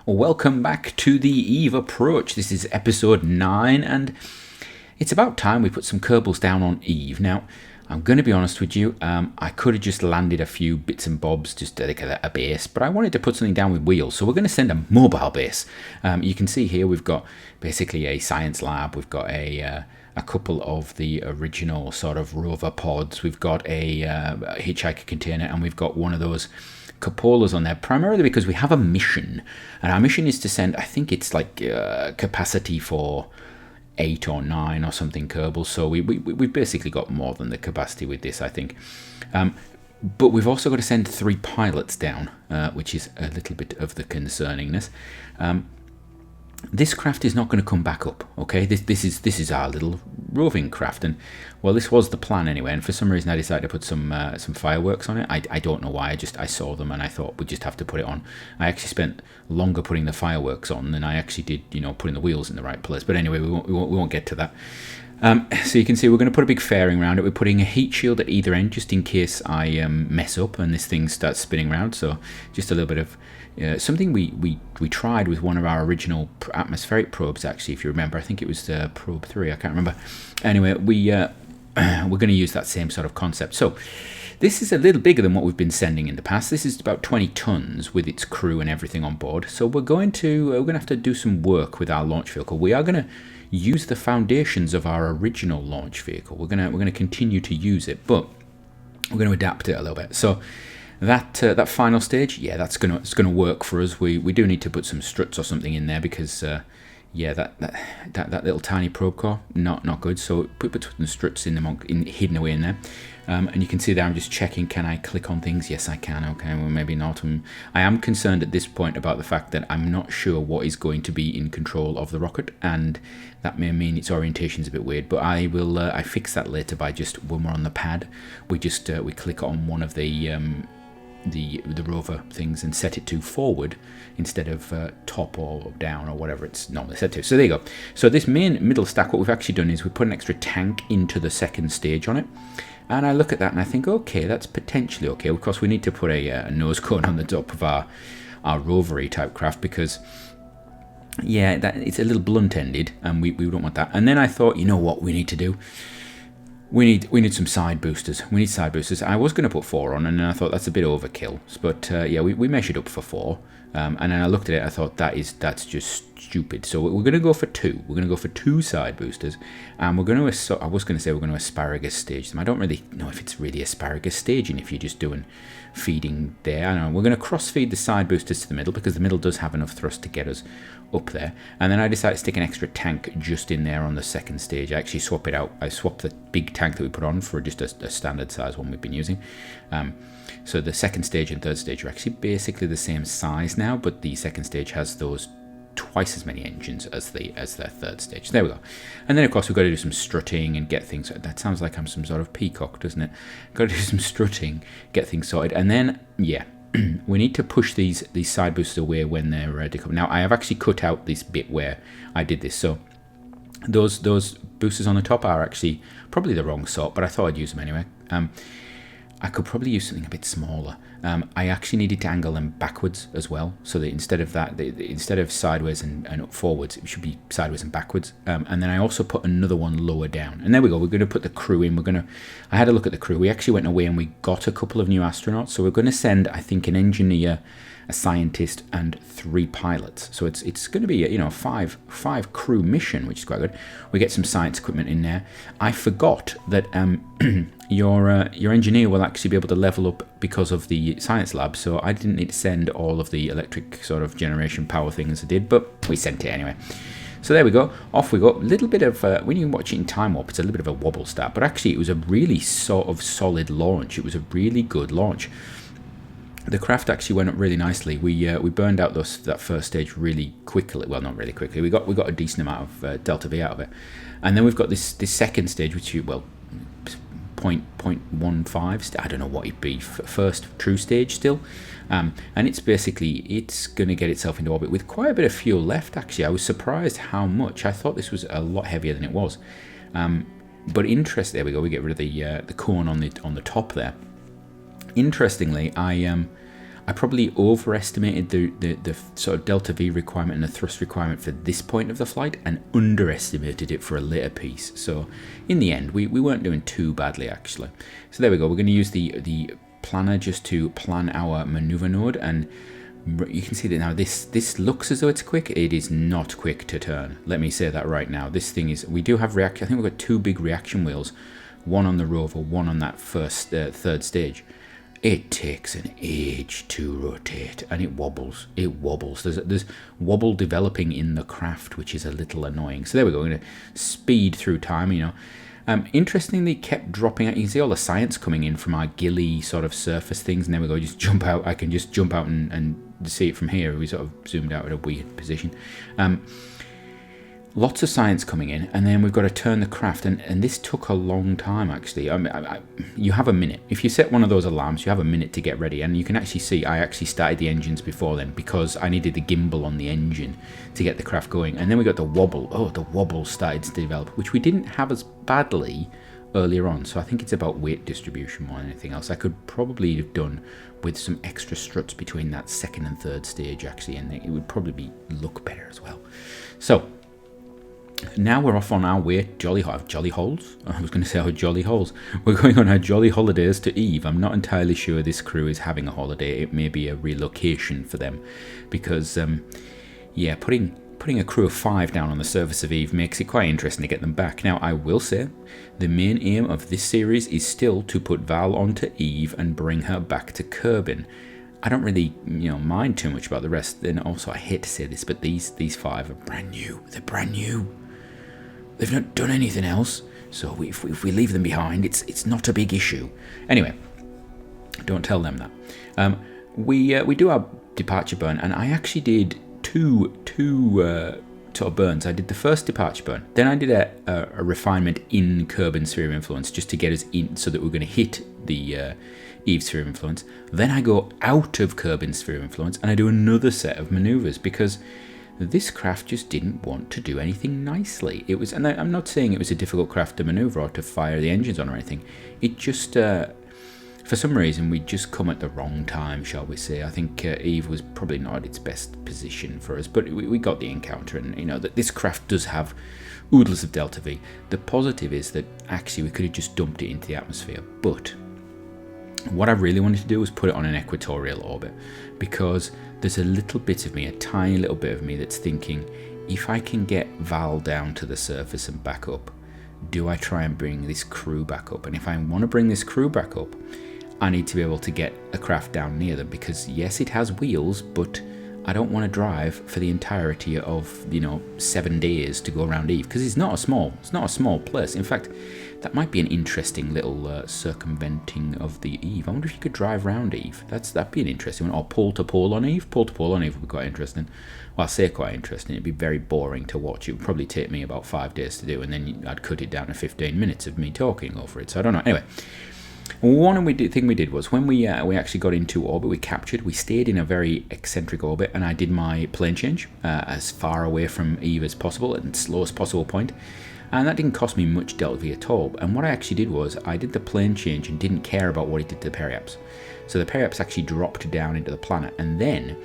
Welcome back to the Eve Approach. This is episode 9, and it's about time we put some Kerbals down on Eve. Now, I'm going to be honest with you, I could have just landed a few bits and bobs, just like a base, but I wanted to put something down with wheels, so we're going to send a mobile base. You can see here we've got basically a science lab, we've got a couple of the original sort of rover pods, we've got a hitchhiker container, and we've got one of those cupolas on there, primarily because we have a mission, and our mission is to send, I think it's like capacity for 8 or 9 or something Kerbal, so we've basically got more than the capacity with this, I think. But we've also got to send 3 pilots down, which is a little bit of the concerningness. This craft is not going to come back up, okay? This is our little roving craft, and well, this was the plan anyway. And for some reason, I decided to put some fireworks on it. I don't know why. I saw them and I thought we'd just have to put it on. I actually spent longer putting the fireworks on than I actually did, putting the wheels in the right place. But anyway, we won't get to that. So you can see we're going to put a big fairing around it. We're putting a heat shield at either end just in case I mess up and this thing starts spinning around. So just a little bit of something we tried with one of our original atmospheric probes, actually, if you remember. I think it was probe 3, I can't remember. Anyway, we're going to use that same sort of concept. So this is a little bigger than what we've been sending in the past. This is about 20 tons with its crew and everything on board. So we're going to have to do some work with our launch vehicle. We are going to use the foundations of our original launch vehicle. We're going to continue to use it, but we're going to adapt it a little bit. So that final stage, yeah, it's going to work for us. We do need to put some struts or something in there because yeah, that little tiny probe core, not good. So put some struts in them, hidden away in there. And you can see there I'm just checking, can I click on things? Yes, I can. Okay, well, maybe not. I am concerned at this point about the fact that I'm not sure what is going to be in control of the rocket, and that may mean its orientation is a bit weird, but I will I fix that later by just, when we're on the pad, we click on one of the rover things and set it to forward instead of top or down or whatever it's normally set to. So there you go. So this middle stack, what we've actually done is we put an extra tank into the second stage on it. And I look at that and I think, okay, that's potentially okay. Of course, we need to put a nose cone on the top of our rovery type craft because, yeah, it's a little blunt-ended and we don't want that. And then I thought, you know what we need to do? We need some side boosters. We need side boosters. I was going to put 4 on, and then I thought that's a bit overkill. But yeah, we measured up for 4, and then I looked at it. I thought that's just stupid. So we're going to go for 2. We're going to go for 2 side boosters, and we're going to. I was going to say we're going to asparagus stage them. I don't really know if it's really asparagus staging if you're just doing feeding there. I don't know. We're going to cross feed the side boosters to the middle because the middle does have enough thrust to get us up there, and then I decided to stick an extra tank just in there on the second stage. I actually swap it out. I swapped the big tank that we put on for just a standard size one we've been using. So the second stage and third stage are actually basically the same size now, but the second stage has those twice as many engines as the third stage. There we go. And then of course we've got to do some strutting and get things. That sounds like I'm some sort of peacock, doesn't it? Got to do some strutting, get things sorted, and then yeah. We need to push these side boosters away when they're decoupled. Now, I have actually cut out this bit where I did this. So those boosters on the top are actually probably the wrong sort, but I thought I'd use them anyway. I could probably use something a bit smaller. I actually needed to angle them backwards as well, so that instead of sideways and up forwards, it should be sideways and backwards. And then I also put another one lower down. And there we go. We're going to put the crew in. I had a look at the crew. We actually went away and we got a couple of new astronauts. So we're going to send, I think, an engineer, a scientist, and 3 pilots. So it's going to be a five crew mission, which is quite good. We get some science equipment in there. I forgot that your engineer will actually be able to level up because of the science lab. So I didn't need to send all of the electric sort of generation power things I did, but we sent it anyway. So there we go. Off we go. A little bit of when you watch it in time warp, it's a little bit of a wobble start, but actually it was a really sort of solid launch. It was a really good launch. The craft actually went up really nicely. We burned out that first stage really quickly. Well, not really quickly. We got a decent amount of delta V out of it, and then we've got this second stage, which 0.15. I don't know what it'd be. First true stage still, and it's going to get itself into orbit with quite a bit of fuel left. Actually, I was surprised how much. I thought this was a lot heavier than it was. But interesting. There we go. We get rid of the cone on the top there. Interestingly, I probably overestimated the sort of delta V requirement and the thrust requirement for this point of the flight and underestimated it for a later piece. So in the end, we weren't doing too badly, actually. So there we go. We're going to use the planner just to plan our maneuver node, and you can see that now this looks as though it's quick. It is not quick to turn. Let me say that right now. This thing is, we do have reaction. I think we've got 2 big reaction wheels, one on the rover, one on that first third stage. It takes an age to rotate, and it wobbles. It wobbles. There's wobble developing in the craft, which is a little annoying. So there we go. We're going to speed through time, you know. Interestingly, kept dropping out. You can see all the science coming in from our Gilly sort of surface things. And there we go. Just jump out. I can just jump out and see it from here. We sort of zoomed out at a weird position. Lots of science coming in, and then we've got to turn the craft, and this took a long time, actually. You have a minute. If you set one of those alarms, you have a minute to get ready, and you can actually see I actually started the engines before then because I needed the gimbal on the engine to get the craft going. And then we got the wobble. Oh, the wobble started to develop, which we didn't have as badly earlier on. So I think it's about weight distribution more than anything else. I could probably have done with some extra struts between that second and third stage, actually, and it would probably look better as well. So now we're off on our way. Jolly holes? I was going to say our jolly holes. We're going on our jolly holidays to Eve. I'm not entirely sure this crew is having a holiday. It may be a relocation for them, because yeah, putting a crew of 5 down on the surface of Eve makes it quite interesting to get them back. Now, I will say the main aim of this series is still to put Val onto Eve and bring her back to Kerbin. I don't really, mind too much about the rest. And also, I hate to say this, but these 5 are brand new. They're brand new. They've not done anything else, so if we leave them behind, it's not a big issue. Anyway, don't tell them that. We do our departure burn, and I actually did two sort of burns. I did the first departure burn, then I did a refinement in Kerbin's sphere of influence, just to get us in, so that we're going to hit the Eve's sphere of influence. Then I go out of Kerbin's sphere of influence, and I do another set of maneuvers, because this craft just didn't want to do anything nicely. It was, and I'm not saying it was a difficult craft to maneuver or to fire the engines on or anything. It just, for some reason, we'd just come at the wrong time, shall we say. I think Eve was probably not at its best position for us, but we got the encounter, and that this craft does have oodles of delta V. The positive is that actually we could have just dumped it into the atmosphere, but what I really wanted to do was put it on an equatorial orbit, because there's a little bit of me, a tiny little bit of me, that's thinking, if I can get Val down to the surface and back up, do I try and bring this crew back up? And if I want to bring this crew back up, I need to be able to get a craft down near them, because yes, it has wheels, but I don't want to drive for the entirety of 7 days to go around Eve, because it's not a small place. In fact, that might be an interesting little circumventing of the Eve. I wonder if you could drive around Eve. That'd be an interesting one. Or pole to pole on Eve. Pole to pole on Eve would be quite interesting. Well, I say quite interesting. It'd be very boring to watch. It would probably take me about 5 days to do, and then I'd cut it down to 15 minutes of me talking over it. So I don't know. Anyway, one thing we did was, when we actually got into orbit, we stayed in a very eccentric orbit, and I did my plane change as far away from Eve as possible, at the slowest possible point. And that didn't cost me much delta V at all. And what I actually did was, I did the plane change and didn't care about what it did to the periaps. So the periaps actually dropped down into the planet, and then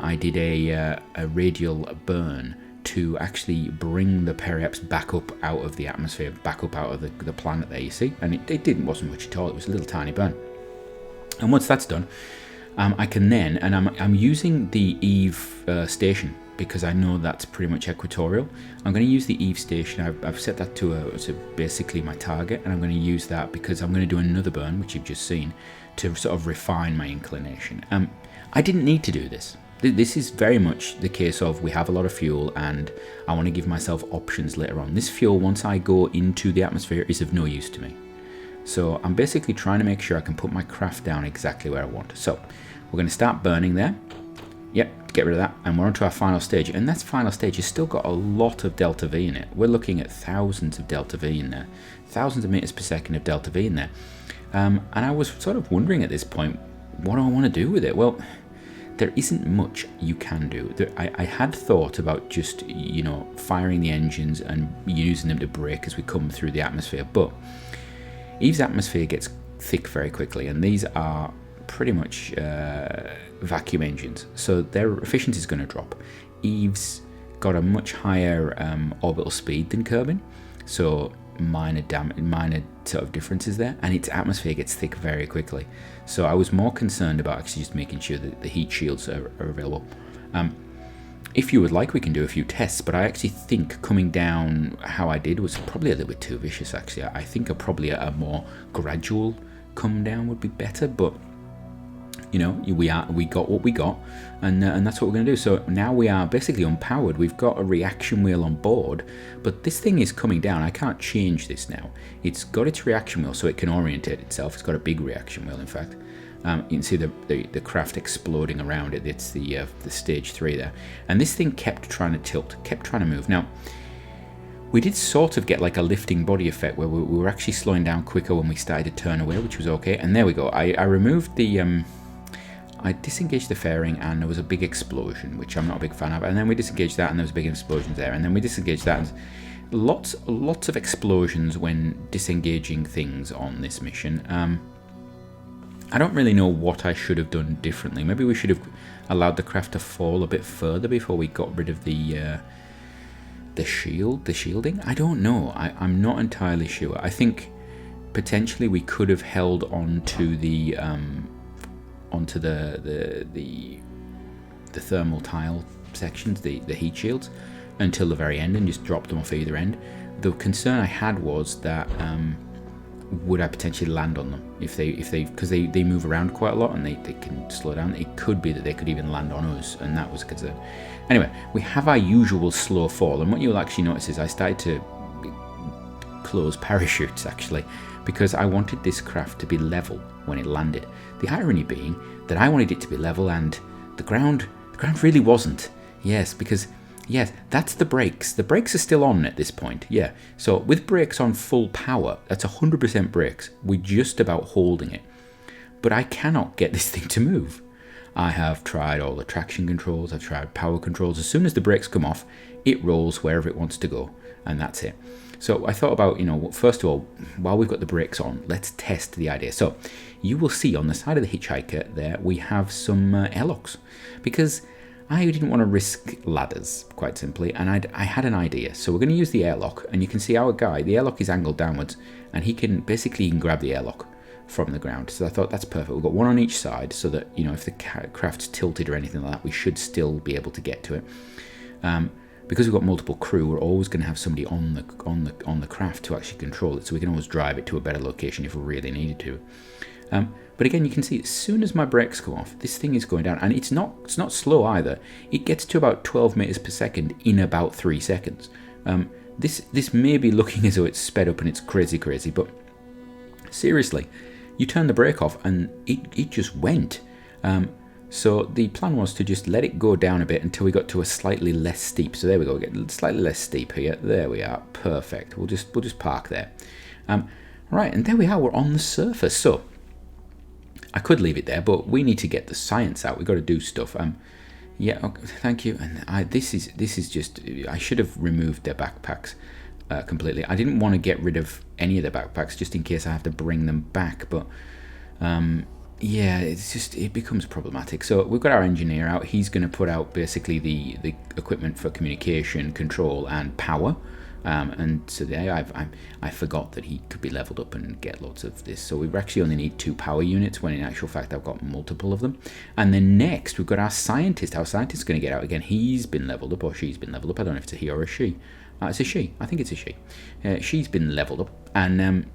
I did a radial burn to actually bring the periaps back up out of the atmosphere, back up out of the planet there, you see. And it wasn't much at all. It was a little tiny burn. And once that's done, I can then, and I'm using the Eve station, because I know that's pretty much equatorial. I'm going to use the Eve station. I've set that to basically my target, and I'm going to use that because I'm going to do another burn, which you've just seen, to sort of refine my inclination. I didn't need to do this. This is very much the case of, we have a lot of fuel, and I want to give myself options later on. This fuel, once I go into the atmosphere, is of no use to me. So I'm basically trying to make sure I can put my craft down exactly where I want. So we're going to start burning there. Yep, get rid of that, and we're on to our final stage. And that final stage has still got a lot of delta V in it. We're looking at thousands of delta V in there, thousands of meters per second of delta V in there. And I was sort of wondering at this point, what do I want to do with it? Well, there isn't much you can do. I had thought about just, firing the engines and using them to brake as we come through the atmosphere, but Eve's atmosphere gets thick very quickly, and these are pretty much vacuum engines, so their efficiency is going to drop. Eve's got a much higher orbital speed than Kerbin, so minor sort of differences there, and its atmosphere gets thick very quickly. So I was more concerned about actually just making sure that the heat shields are available. If you would like, we can do a few tests, but I actually think coming down how I did was probably a little bit too vicious, actually. I think a more gradual come down would be better, but you know, we got what we got, and that's what we're going to do. So now we are basically unpowered. We've got a reaction wheel on board, but this thing is coming down. I can't change this now. It's got its reaction wheel, so it can orientate itself. It's got a big reaction wheel, in fact. You can see the craft exploding around it. It's the stage 3 there, and this thing kept trying to tilt, kept trying to move. Now, we did sort of get like a lifting body effect where we were actually slowing down quicker when we started to turn away, which was okay. And there we go. I removed the I disengaged the fairing, and there was a big explosion, which I'm not a big fan of. And then we disengaged that, and there was big explosions there. And then we disengaged that. And lots of explosions when disengaging things on this mission. I don't really know what I should have done differently. Maybe we should have allowed the craft to fall a bit further before we got rid of the shielding. I don't know. I'm not entirely sure. I think potentially we could have held on to the thermal tile sections, the heat shields, until the very end and just dropped them off either end. The concern I had was that would I potentially land on them if they because they move around quite a lot and they can slow down. It could be that they could even land on us, and that was a concern. Anyway, we have our usual slow fall, and what you'll actually notice is I started to close parachutes actually, because I wanted this craft to be level when it landed. The irony being that I wanted it to be level, and the ground really wasn't. Yes, because yes, that's the brakes. The brakes are still on at this point. Yeah, so with brakes on full power, that's 100% brakes. We're just about holding it, but I cannot get this thing to move. I have tried all the traction controls. I've tried power controls. As soon as the brakes come off, it rolls wherever it wants to go, and that's it. So I thought about, first of all, while we've got the brakes on, let's test the idea. So you will see on the side of the hitchhiker there, we have some airlocks, because I didn't want to risk ladders, quite simply, and I had an idea. So we're going to use the airlock, and you can see our guy, the airlock is angled downwards, and he can grab the airlock from the ground. So I thought that's perfect. We've got one on each side, so that if the craft's tilted or anything like that, we should still be able to get to it. Because we've got multiple crew, we're always going to have somebody on the craft to actually control it, so we can always drive it to a better location if we really needed to. But again, you can see as soon as my brakes come off, this thing is going down, and it's not slow either. It gets to about 12 meters per second in about 3 seconds. This may be looking as though it's sped up and it's crazy, but seriously, you turn the brake off and it just went. So the plan was to just let it go down a bit until we got to a slightly less steep. So there we go, we get slightly less steep here. There we are, perfect. We'll just park there. Right, and there we are. We're on the surface. So I could leave it there, but we need to get the science out. We've got to do stuff. Yeah, okay, thank you. And this is just, I should have removed their backpacks completely. I didn't want to get rid of any of the backpacks just in case I have to bring them back, but yeah, it becomes problematic. So we've got our engineer out. He's going to put out basically the equipment for communication, control, and power. And so there, I forgot that he could be leveled up and get lots of this. So we actually only need 2 power units, when in actual fact I've got multiple of them. And then next we've got our scientist. Our scientist is going to get out again. He's been leveled up, or she's been leveled up. I don't know if it's a he or a she. It's a she. I think it's a she. She's been leveled up, and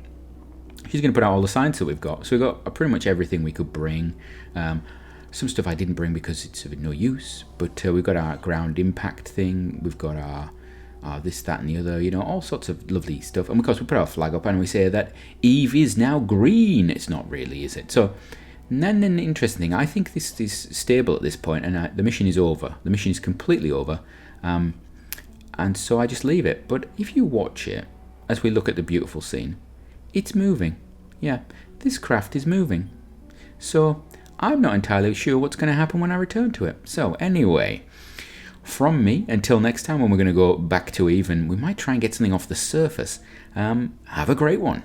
she's going to put out all the science that we've got. So we've got pretty much everything we could bring. Some stuff I didn't bring because it's of no use. But we've got our ground impact thing. We've got our this, that, and the other. All sorts of lovely stuff. And of course, we put our flag up and we say that Eve is now green. It's not really, is it? So then an interesting thing. I think this is stable at this point, and the mission is over. The mission is completely over. And so I just leave it. But if you watch it, as we look at the beautiful scene, it's moving. Yeah, this craft is moving. So I'm not entirely sure what's going to happen when I return to it. So anyway, from me, until next time when we're going to go back to Eve, and we might try and get something off the surface, have a great one.